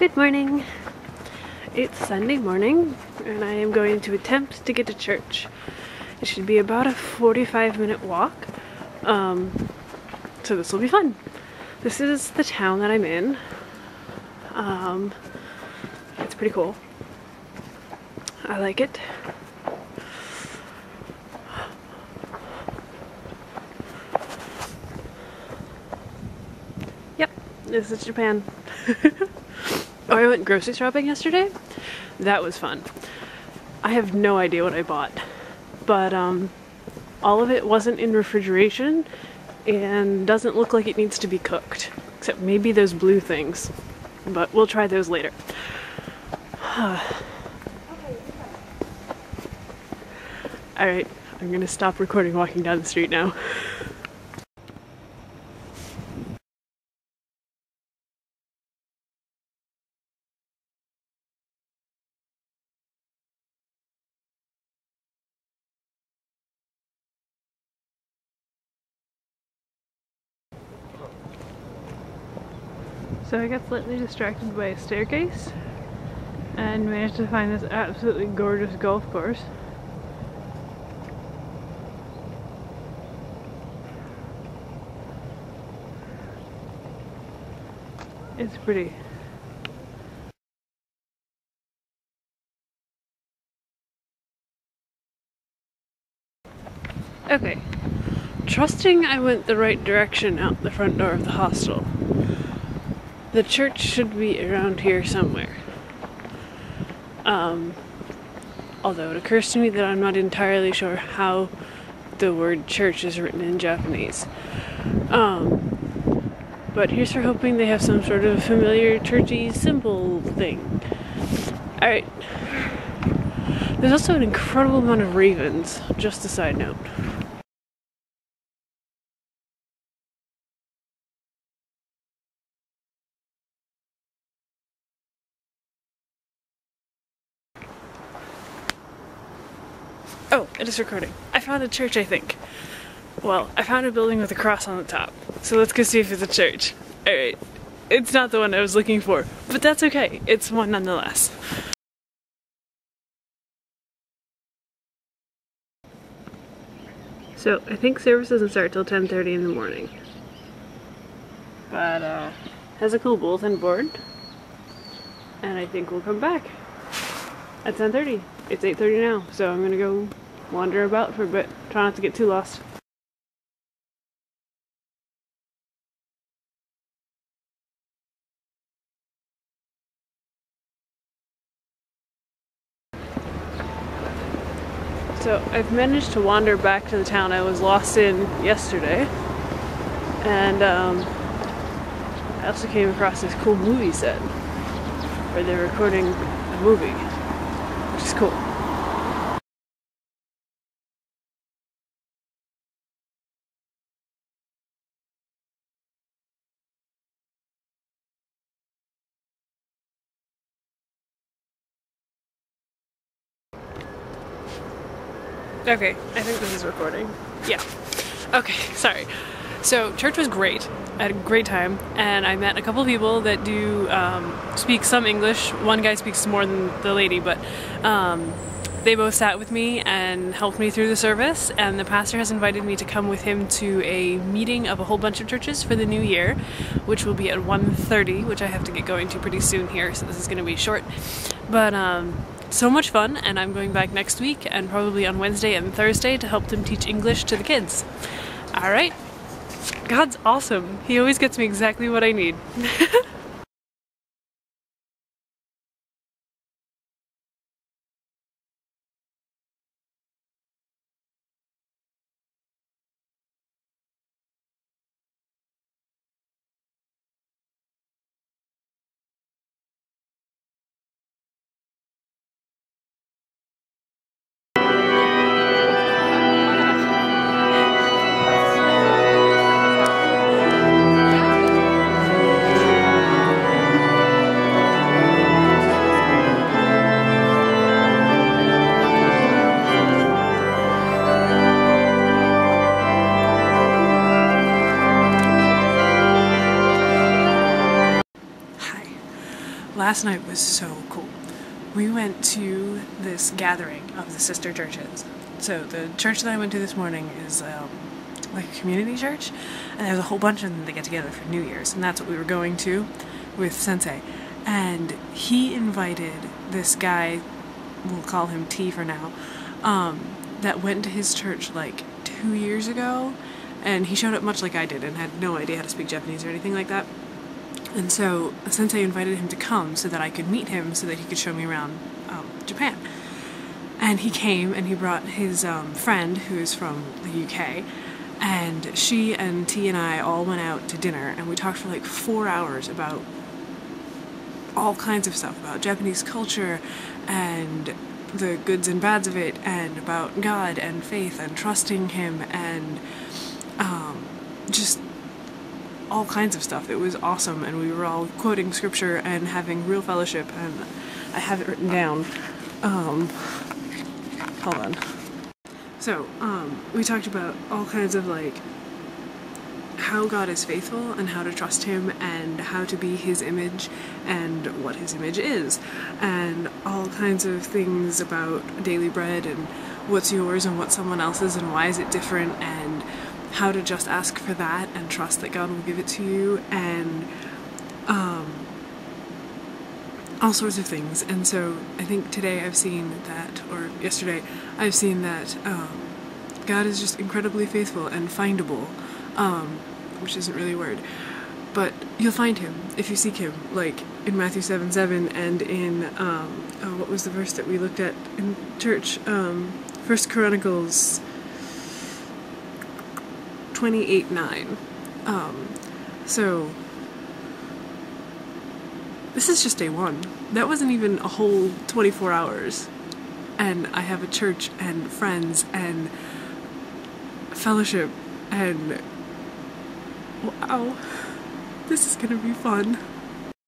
Good morning. It's Sunday morning and I am going to attempt to get to church. It should be about a 45-minute walk, so this will be fun. This is the town that I'm in. It's pretty cool. I like it. Yep, this is Japan. Oh, I went grocery shopping yesterday. That was fun. I have no idea what I bought, but all of it wasn't in refrigeration and doesn't look like it needs to be cooked, except maybe those blue things, but we'll try those later. Alright, I'm gonna stop recording walking down the street now. So I got slightly distracted by a staircase and managed to find this absolutely gorgeous golf course. It's pretty. Okay, trusting I went the right direction out the front door of the hostel. The church should be around here somewhere. Although it occurs to me that I'm not entirely sure how the word church is written in Japanese. But here's for hoping they have some sort of familiar churchy symbol thing. Alright. There's also an incredible amount of ravens, just a side note. Oh, it is recording. I found a church, I think. Well, I found a building with a cross on the top. So let's go see if it's a church. Alright. It's not the one I was looking for, but that's okay. It's one nonetheless. So, I think service doesn't start till 10:30 in the morning. But, has a cool bulletin board. And I think we'll come back at 10:30. It's 8:30 now, so I'm gonna go wander about for a bit. Try not to get too lost. So I've managed to wander back to the town I was lost in yesterday. And I also came across this cool movie set where they're recording a movie, which is cool. Okay, I think this is recording. Yeah. Okay, sorry. So, church was great. I had a great time, and I met a couple people that do speak some English. One guy speaks more than the lady, but they both sat with me and helped me through the service, and the pastor has invited me to come with him to a meeting of a whole bunch of churches for the new year, which will be at 1:30, which I have to get going to pretty soon here, so this is going to be short. But so much fun, and I'm going back next week and probably on Wednesday and Thursday to help them teach English to the kids. Alright. God's awesome. He always gets me exactly what I need. last night was so cool. We went to this gathering of the sister churches. So the church that I went to this morning is like a community church, and there's a whole bunch of them that get together for New Year's, and that's what we were going to with Sensei. And he invited this guy, we'll call him T for now, that went to his church like 2 years ago, and he showed up much like I did and had no idea how to speak Japanese or anything like that. And so Sensei invited him to come so that I could meet him so that he could show me around Japan. And he came and he brought his friend who is from the UK, and she and T and I all went out to dinner, and we talked for like 4 hours about all kinds of stuff, about Japanese culture and the goods and bads of it, and about God and faith and trusting him, and just all kinds of stuff. It was awesome, and we were all quoting scripture and having real fellowship, and I have it written down. Hold on. So, we talked about all kinds of like how God is faithful and how to trust him and how to be his image and what his image is, and all kinds of things about daily bread and what's yours and what's someone else's and why is it different, and how to just ask for that and trust that God will give it to you, and all sorts of things. And so I think today I've seen that, or yesterday I've seen that God is just incredibly faithful and findable, which isn't really a word, but you'll find him if you seek him, like in Matthew 7:7 and in what was the verse that we looked at in church, 1 Chronicles 28:9. So this is just day one. That wasn't even a whole 24 hours, and I have a church and friends and fellowship, and wow, this is gonna be fun.